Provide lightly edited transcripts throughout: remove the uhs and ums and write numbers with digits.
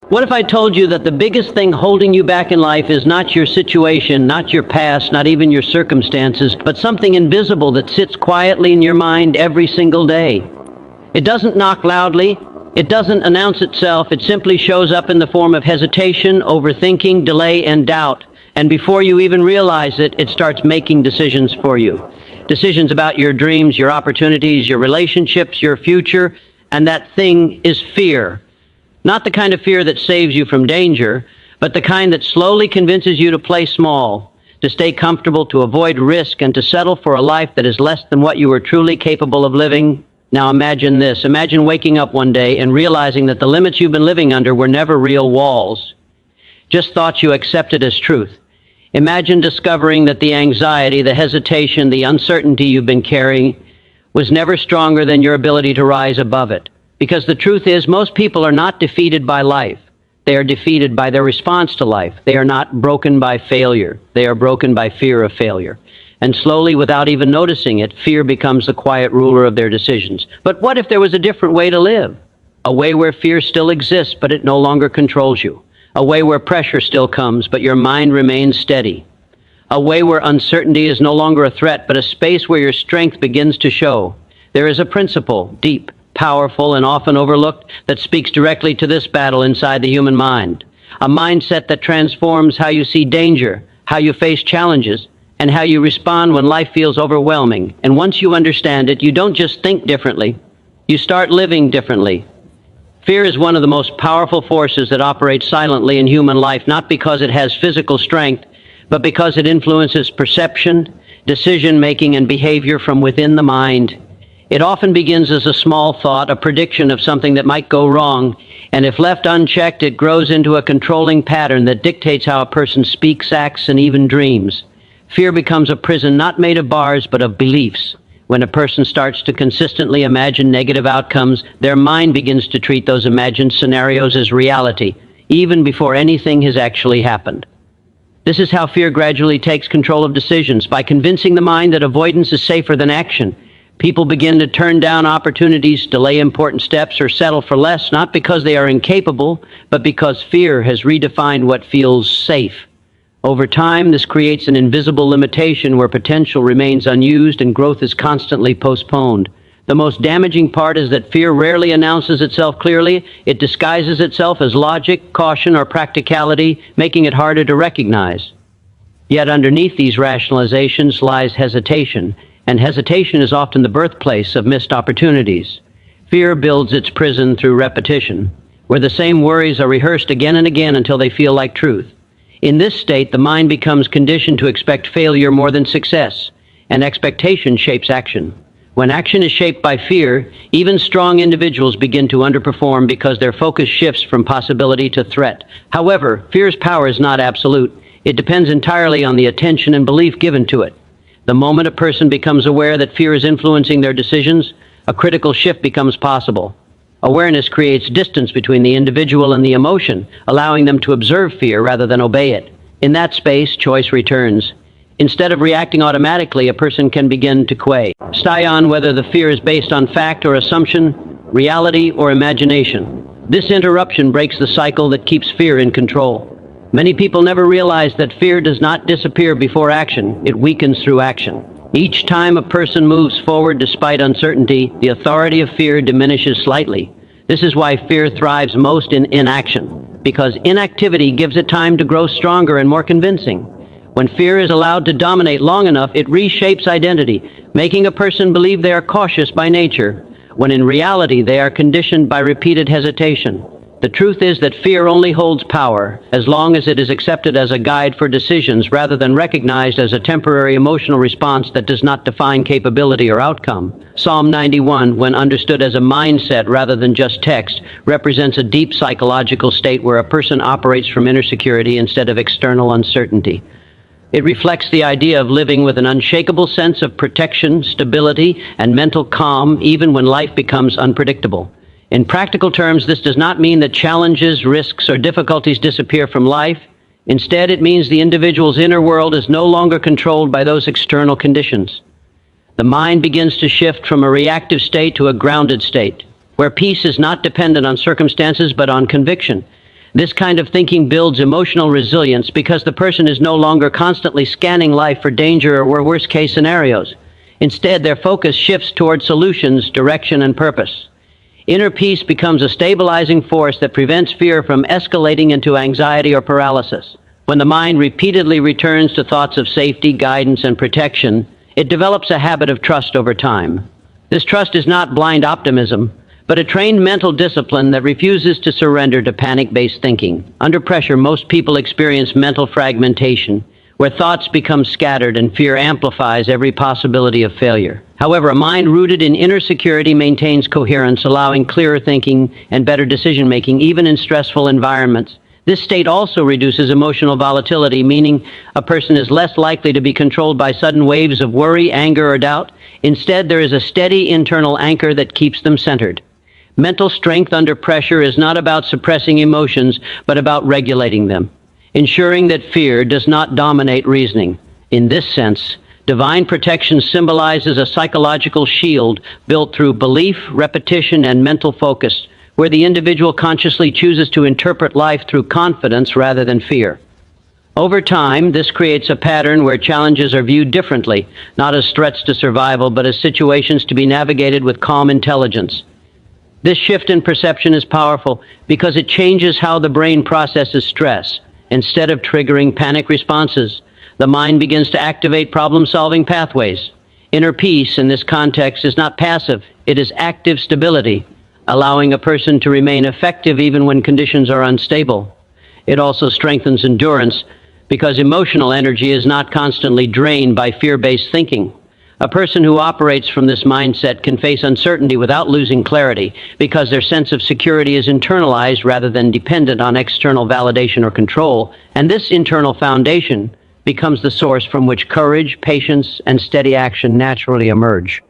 What if I told you that the biggest thing holding you back in life is not your situation, not your past, not even your circumstances, but something invisible that sits quietly in your mind every single day? It doesn't knock loudly. It doesn't announce itself. It simply shows up in the form of hesitation, overthinking, delay, and doubt. And before you even realize it, it starts making decisions for you. Decisions about your dreams, your opportunities, your relationships, your future. And that thing is fear. Not the kind of fear that saves you from danger, but the kind that slowly convinces you to play small, to stay comfortable, to avoid risk, and to settle for a life that is less than what you are truly capable of living. Now imagine this. Imagine waking up one day and realizing that the limits you've been living under were never real walls, just thoughts you accepted as truth. Imagine discovering that the anxiety, the hesitation, the uncertainty you've been carrying was never stronger than your ability to rise above it. Because the truth is, most people are not defeated by life. They are defeated by their response to life. They are not broken by failure. They are broken by fear of failure. And slowly, without even noticing it, fear becomes the quiet ruler of their decisions. But what if there was a different way to live? A way where fear still exists, but it no longer controls you. A way where pressure still comes, but your mind remains steady. A way where uncertainty is no longer a threat, but a space where your strength begins to show. There is a principle, deep, powerful, and often overlooked, that speaks directly to this battle inside the human mind. A mindset that transforms how you see danger, how you face challenges, and how you respond when life feels overwhelming. And once you understand it, you don't just think differently, you start living differently. Fear is one of the most powerful forces that operates silently in human life, not because it has physical strength, but because it influences perception, decision-making, and behavior from within the mind. It often begins as a small thought, a prediction of something that might go wrong, and if left unchecked, it grows into a controlling pattern that dictates how a person speaks, acts, and even dreams. Fear becomes a prison not made of bars, but of beliefs. When a person starts to consistently imagine negative outcomes, their mind begins to treat those imagined scenarios as reality, even before anything has actually happened. This is how fear gradually takes control of decisions, by convincing the mind that avoidance is safer than action. People begin to turn down opportunities, delay important steps, or settle for less, not because they are incapable, but because fear has redefined what feels safe. Over time, this creates an invisible limitation where potential remains unused and growth is constantly postponed. The most damaging part is that fear rarely announces itself clearly. It disguises itself as logic, caution, or practicality, making it harder to recognize. Yet underneath these rationalizations lies hesitation. And hesitation is often the birthplace of missed opportunities. Fear builds its prison through repetition, where the same worries are rehearsed again and again until they feel like truth. In this state, the mind becomes conditioned to expect failure more than success, and expectation shapes action. When action is shaped by fear, even strong individuals begin to underperform because their focus shifts from possibility to threat. However, fear's power is not absolute. It depends entirely on the attention and belief given to it. The moment a person becomes aware that fear is influencing their decisions, a critical shift becomes possible. Awareness creates distance between the individual and the emotion, allowing them to observe fear rather than obey it. In that space, choice returns. Instead of reacting automatically, a person can begin to decide on whether the fear is based on fact or assumption, reality or imagination. This interruption breaks the cycle that keeps fear in control. Many people never realize that fear does not disappear before action, it weakens through action. Each time a person moves forward despite uncertainty, the authority of fear diminishes slightly. This is why fear thrives most in inaction, because inactivity gives it time to grow stronger and more convincing. When fear is allowed to dominate long enough, it reshapes identity, making a person believe they are cautious by nature, when in reality they are conditioned by repeated hesitation. The truth is that fear only holds power as long as it is accepted as a guide for decisions rather than recognized as a temporary emotional response that does not define capability or outcome. Psalm 91, when understood as a mindset rather than just text, represents a deep psychological state where a person operates from inner security instead of external uncertainty. It reflects the idea of living with an unshakable sense of protection, stability, and mental calm even when life becomes unpredictable. In practical terms, this does not mean that challenges, risks, or difficulties disappear from life. Instead, it means the individual's inner world is no longer controlled by those external conditions. The mind begins to shift from a reactive state to a grounded state, where peace is not dependent on circumstances but on conviction. This kind of thinking builds emotional resilience because the person is no longer constantly scanning life for danger or worst-case scenarios. Instead, their focus shifts toward solutions, direction, and purpose. Inner peace becomes a stabilizing force that prevents fear from escalating into anxiety or paralysis. When the mind repeatedly returns to thoughts of safety, guidance, and protection, it develops a habit of trust over time. This trust is not blind optimism, but a trained mental discipline that refuses to surrender to panic-based thinking. Under pressure, most people experience mental fragmentation, where thoughts become scattered and fear amplifies every possibility of failure. However, a mind rooted in inner security maintains coherence, allowing clearer thinking and better decision-making, even in stressful environments. This state also reduces emotional volatility, meaning a person is less likely to be controlled by sudden waves of worry, anger, or doubt. Instead, there is a steady internal anchor that keeps them centered. Mental strength under pressure is not about suppressing emotions, but about regulating them, ensuring that fear does not dominate reasoning. In this sense, divine protection symbolizes a psychological shield built through belief, repetition, and mental focus, where the individual consciously chooses to interpret life through confidence rather than fear. Over time, this creates a pattern where challenges are viewed differently, not as threats to survival, but as situations to be navigated with calm intelligence. This shift in perception is powerful because it changes how the brain processes stress. Instead of triggering panic responses, the mind begins to activate problem-solving pathways. Inner peace in this context is not passive, it is active stability, allowing a person to remain effective even when conditions are unstable. It also strengthens endurance because emotional energy is not constantly drained by fear-based thinking. A person who operates from this mindset can face uncertainty without losing clarity because their sense of security is internalized rather than dependent on external validation or control, and this internal foundation becomes the source from which courage, patience, and steady action naturally emerge.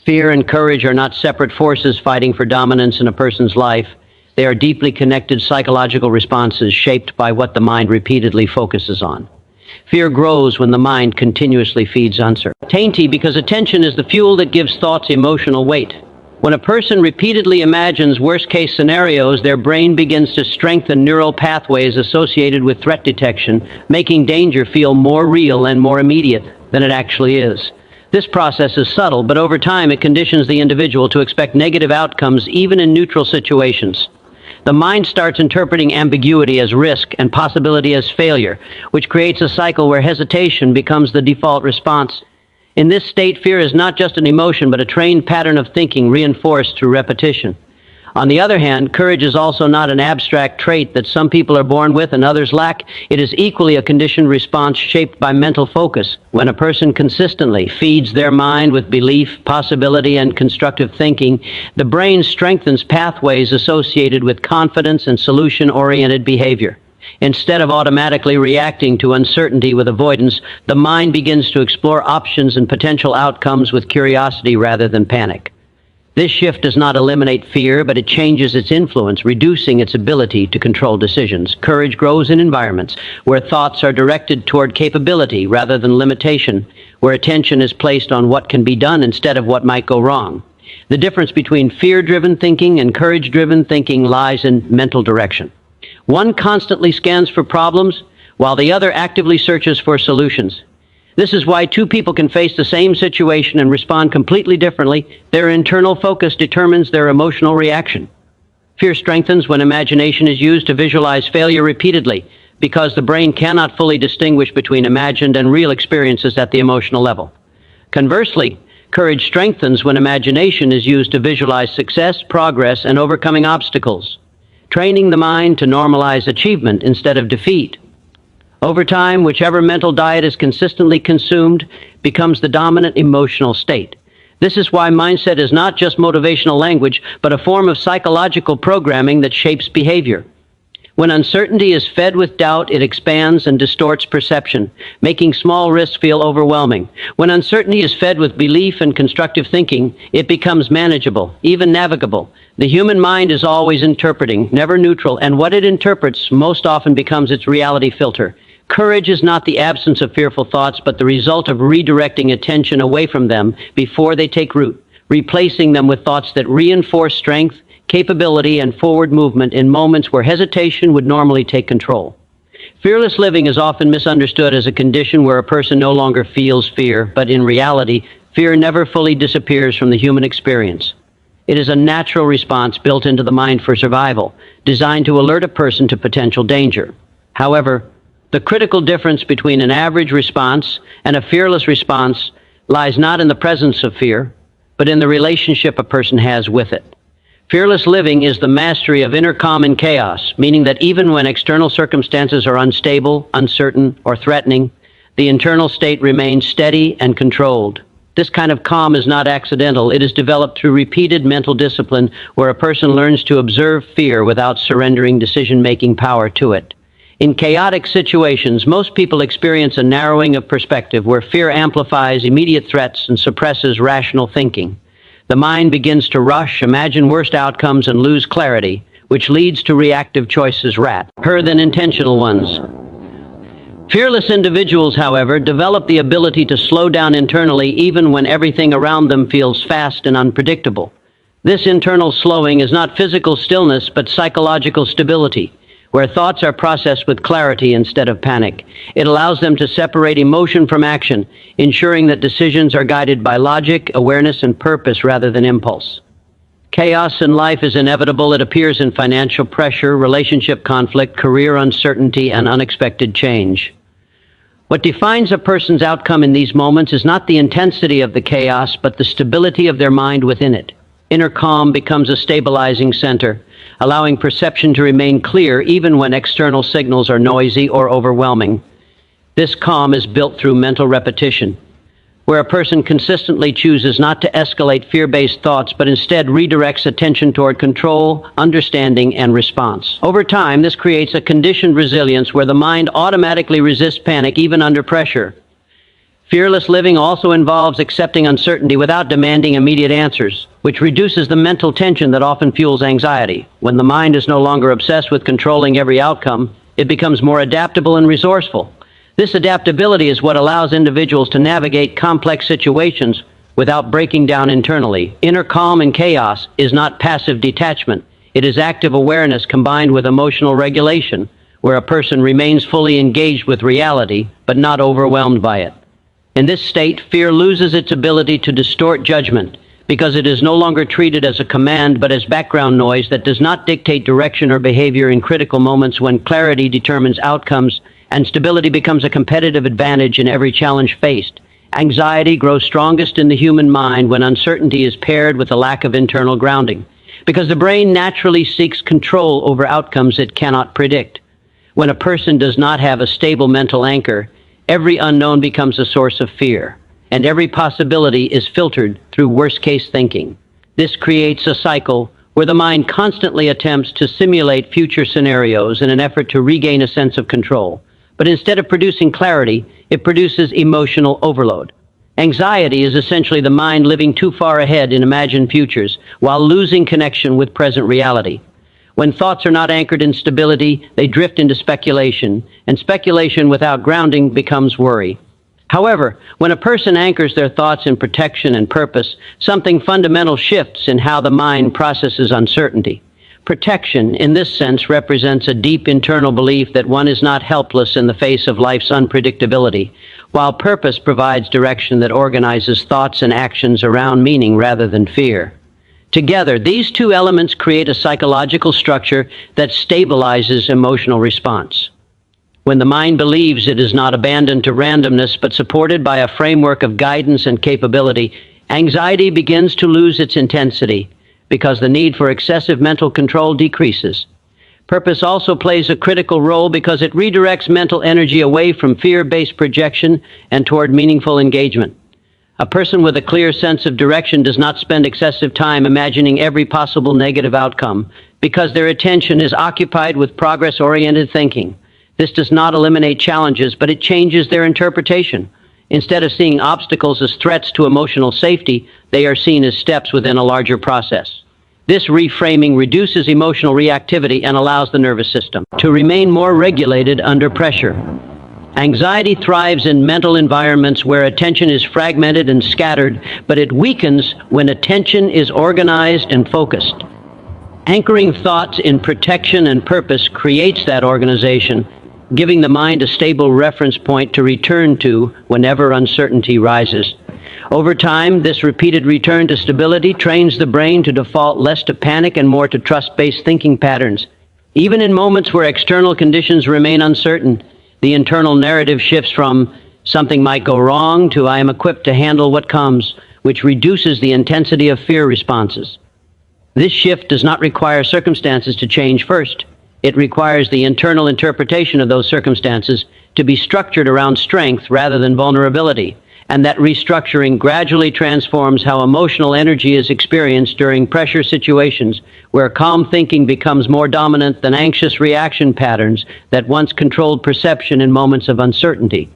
Fear and courage are not separate forces fighting for dominance in a person's life. They are deeply connected psychological responses shaped by what the mind repeatedly focuses on. Fear grows when the mind continuously feeds uncertainty because attention is the fuel that gives thoughts emotional weight. When a person repeatedly imagines worst-case scenarios, their brain begins to strengthen neural pathways associated with threat detection, making danger feel more real and more immediate than it actually is. This process is subtle, but over time it conditions the individual to expect negative outcomes even in neutral situations. The mind starts interpreting ambiguity as risk and possibility as failure, which creates a cycle where hesitation becomes the default response. In this state, fear is not just an emotion, but a trained pattern of thinking reinforced through repetition. On the other hand, courage is also not an abstract trait that some people are born with and others lack. It is equally a conditioned response shaped by mental focus. When a person consistently feeds their mind with belief, possibility, and constructive thinking, the brain strengthens pathways associated with confidence and solution-oriented behavior. Instead of automatically reacting to uncertainty with avoidance, the mind begins to explore options and potential outcomes with curiosity rather than panic. This shift does not eliminate fear, but it changes its influence, reducing its ability to control decisions. Courage grows in environments where thoughts are directed toward capability rather than limitation, where attention is placed on what can be done instead of what might go wrong. The difference between fear-driven thinking and courage-driven thinking lies in mental direction. One constantly scans for problems, while the other actively searches for solutions. This is why two people can face the same situation and respond completely differently. Their internal focus determines their emotional reaction. Fear strengthens when imagination is used to visualize failure repeatedly, because the brain cannot fully distinguish between imagined and real experiences at the emotional level. Conversely, courage strengthens when imagination is used to visualize success, progress, and overcoming obstacles, training the mind to normalize achievement instead of defeat. Over time, whichever mental diet is consistently consumed becomes the dominant emotional state. This is why mindset is not just motivational language, but a form of psychological programming that shapes behavior. When uncertainty is fed with doubt, it expands and distorts perception, making small risks feel overwhelming. When uncertainty is fed with belief and constructive thinking, it becomes manageable, even navigable. The human mind is always interpreting, never neutral, and what it interprets most often becomes its reality filter. Courage is not the absence of fearful thoughts, but the result of redirecting attention away from them before they take root, replacing them with thoughts that reinforce strength, capability, and forward movement in moments where hesitation would normally take control. Fearless living is often misunderstood as a condition where a person no longer feels fear, but in reality, fear never fully disappears from the human experience. It is a natural response built into the mind for survival, designed to alert a person to potential danger. However, the critical difference between an average response and a fearless response lies not in the presence of fear, but in the relationship a person has with it. Fearless living is the mastery of inner calm in chaos, meaning that even when external circumstances are unstable, uncertain, or threatening, the internal state remains steady and controlled. This kind of calm is not accidental. It is developed through repeated mental discipline where a person learns to observe fear without surrendering decision-making power to it. In chaotic situations, most people experience a narrowing of perspective where fear amplifies immediate threats and suppresses rational thinking. The mind begins to rush, imagine worst outcomes, and lose clarity, which leads to reactive choices rather than intentional ones. Fearless individuals, however, develop the ability to slow down internally even when everything around them feels fast and unpredictable. This internal slowing is not physical stillness, but psychological stability, where thoughts are processed with clarity instead of panic. It allows them to separate emotion from action, ensuring that decisions are guided by logic, awareness, and purpose rather than impulse. Chaos in life is inevitable. It appears in financial pressure, relationship conflict, career uncertainty, and unexpected change. What defines a person's outcome in these moments is not the intensity of the chaos, but the stability of their mind within it. Inner calm becomes a stabilizing center, allowing perception to remain clear even when external signals are noisy or overwhelming. This calm is built through mental repetition, where a person consistently chooses not to escalate fear-based thoughts, but instead redirects attention toward control, understanding, and response. Over time, this creates a conditioned resilience where the mind automatically resists panic even under pressure. Fearless living also involves accepting uncertainty without demanding immediate answers, which reduces the mental tension that often fuels anxiety. When the mind is no longer obsessed with controlling every outcome, it becomes more adaptable and resourceful. This adaptability is what allows individuals to navigate complex situations without breaking down internally. Inner calm in chaos is not passive detachment. It is active awareness combined with emotional regulation, where a person remains fully engaged with reality, but not overwhelmed by it. In this state, fear loses its ability to distort judgment, because it is no longer treated as a command but as background noise that does not dictate direction or behavior in critical moments when clarity determines outcomes and stability becomes a competitive advantage in every challenge faced. Anxiety grows strongest in the human mind when uncertainty is paired with a lack of internal grounding, because the brain naturally seeks control over outcomes it cannot predict. When a person does not have a stable mental anchor, every unknown becomes a source of fear, and every possibility is filtered through worst-case thinking. This creates a cycle where the mind constantly attempts to simulate future scenarios in an effort to regain a sense of control. But instead of producing clarity, it produces emotional overload. Anxiety is essentially the mind living too far ahead in imagined futures while losing connection with present reality. When thoughts are not anchored in stability, they drift into speculation, and speculation without grounding becomes worry. However, when a person anchors their thoughts in protection and purpose, something fundamental shifts in how the mind processes uncertainty. Protection, in this sense, represents a deep internal belief that one is not helpless in the face of life's unpredictability, while purpose provides direction that organizes thoughts and actions around meaning rather than fear. Together, these two elements create a psychological structure that stabilizes emotional response. When the mind believes it is not abandoned to randomness but supported by a framework of guidance and capability, anxiety begins to lose its intensity, because the need for excessive mental control decreases. Purpose also plays a critical role because it redirects mental energy away from fear-based projection and toward meaningful engagement. A person with a clear sense of direction does not spend excessive time imagining every possible negative outcome, because their attention is occupied with progress-oriented thinking. This does not eliminate challenges, but it changes their interpretation. Instead of seeing obstacles as threats to emotional safety, they are seen as steps within a larger process. This reframing reduces emotional reactivity and allows the nervous system to remain more regulated under pressure. Anxiety thrives in mental environments where attention is fragmented and scattered, but it weakens when attention is organized and focused. Anchoring thoughts in protection and purpose creates that organization, giving the mind a stable reference point to return to whenever uncertainty rises. Over time, this repeated return to stability trains the brain to default less to panic and more to trust-based thinking patterns. Even in moments where external conditions remain uncertain, the internal narrative shifts from "something might go wrong" to "I am equipped to handle what comes," which reduces the intensity of fear responses. This shift does not require circumstances to change first. It requires the internal interpretation of those circumstances to be structured around strength rather than vulnerability, and that restructuring gradually transforms how emotional energy is experienced during pressure situations where calm thinking becomes more dominant than anxious reaction patterns that once controlled perception in moments of uncertainty.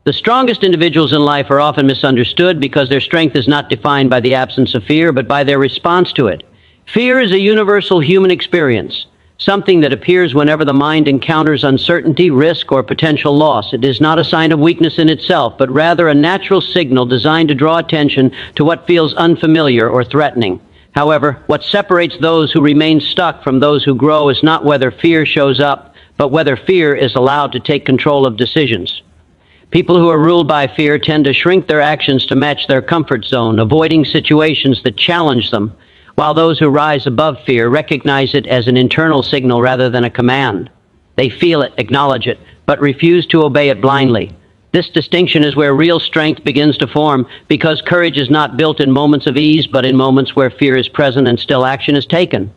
The strongest individuals in life are often misunderstood because their strength is not defined by the absence of fear, but by their response to it. Fear is a universal human experience, something that appears whenever the mind encounters uncertainty, risk, or potential loss. It is not a sign of weakness in itself, but rather a natural signal designed to draw attention to what feels unfamiliar or threatening. However, what separates those who remain stuck from those who grow is not whether fear shows up, but whether fear is allowed to take control of decisions. People who are ruled by fear tend to shrink their actions to match their comfort zone, avoiding situations that challenge them, while those who rise above fear recognize it as an internal signal rather than a command. They feel it, acknowledge it, but refuse to obey it blindly. This distinction is where real strength begins to form, because courage is not built in moments of ease, but in moments where fear is present and still action is taken.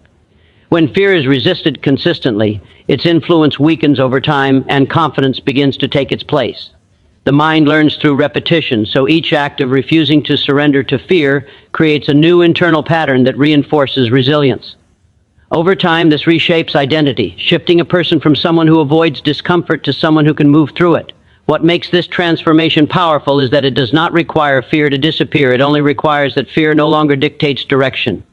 When fear is resisted consistently, its influence weakens over time and confidence begins to take its place. The mind learns through repetition, so each act of refusing to surrender to fear creates a new internal pattern that reinforces resilience. Over time, this reshapes identity, shifting a person from someone who avoids discomfort to someone who can move through it. What makes this transformation powerful is that it does not require fear to disappear. It only requires that fear no longer dictates direction.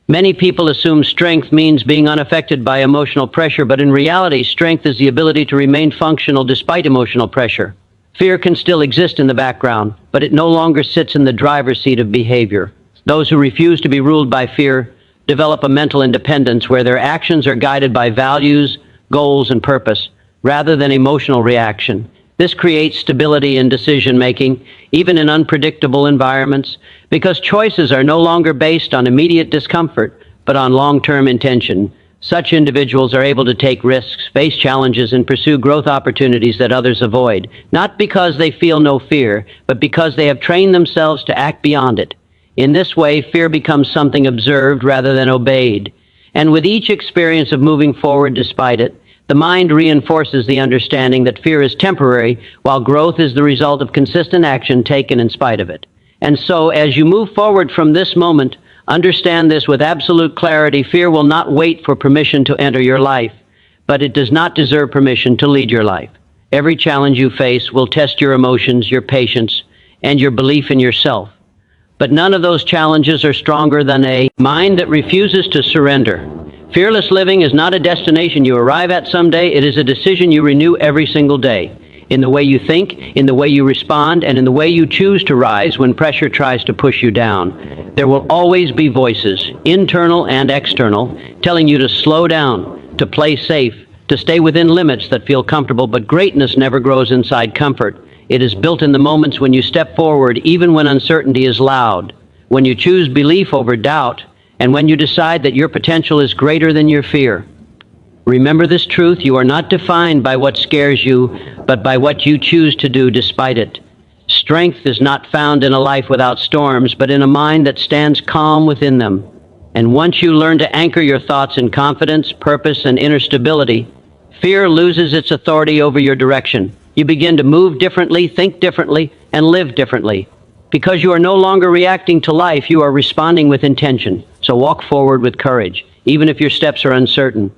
Many people assume strength means being unaffected by emotional pressure, but in reality, strength is the ability to remain functional despite emotional pressure. Fear can still exist in the background, but it no longer sits in the driver's seat of behavior. Those who refuse to be ruled by fear develop a mental independence where their actions are guided by values, goals, and purpose, rather than emotional reaction. This creates stability in decision-making, even in unpredictable environments, because choices are no longer based on immediate discomfort, but on long-term intention. Such individuals are able to take risks, face challenges, and pursue growth opportunities that others avoid, not because they feel no fear, but because they have trained themselves to act beyond it. In this way, fear becomes something observed rather than obeyed. And with each experience of moving forward despite it, the mind reinforces the understanding that fear is temporary, while growth is the result of consistent action taken in spite of it. And so, as you move forward from this moment, understand this with absolute clarity: fear will not wait for permission to enter your life, but it does not deserve permission to lead your life. Every challenge you face will test your emotions, your patience, and your belief in yourself. But none of those challenges are stronger than a mind that refuses to surrender. Fearless living is not a destination you arrive at someday. It is a decision you renew every single day. In the way you think, in the way you respond, and in the way you choose to rise when pressure tries to push you down. There will always be voices, internal and external, telling you to slow down, to play safe, to stay within limits that feel comfortable, but greatness never grows inside comfort. It is built in the moments when you step forward, even when uncertainty is loud, when you choose belief over doubt, and when you decide that your potential is greater than your fear. Remember this truth: you are not defined by what scares you, but by what you choose to do despite it. Strength is not found in a life without storms, but in a mind that stands calm within them. And once you learn to anchor your thoughts in confidence, purpose, and inner stability, fear loses its authority over your direction. You begin to move differently, think differently, and live differently. Because you are no longer reacting to life, you are responding with intention. So walk forward with courage, even if your steps are uncertain.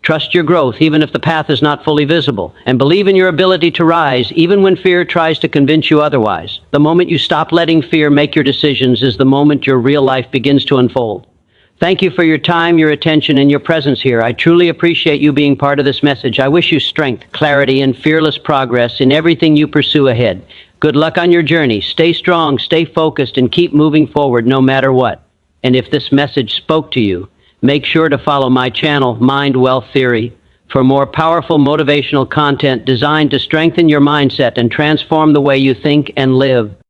Trust your growth, even if the path is not fully visible, and believe in your ability to rise, even when fear tries to convince you otherwise. The moment you stop letting fear make your decisions is the moment your real life begins to unfold. Thank you for your time, your attention, and your presence here. I truly appreciate you being part of this message. I wish you strength, clarity, and fearless progress in everything you pursue ahead. Good luck on your journey. Stay strong, stay focused, and keep moving forward no matter what. And if this message spoke to you, make sure to follow my channel, Mind Wealth Theory, for more powerful motivational content designed to strengthen your mindset and transform the way you think and live.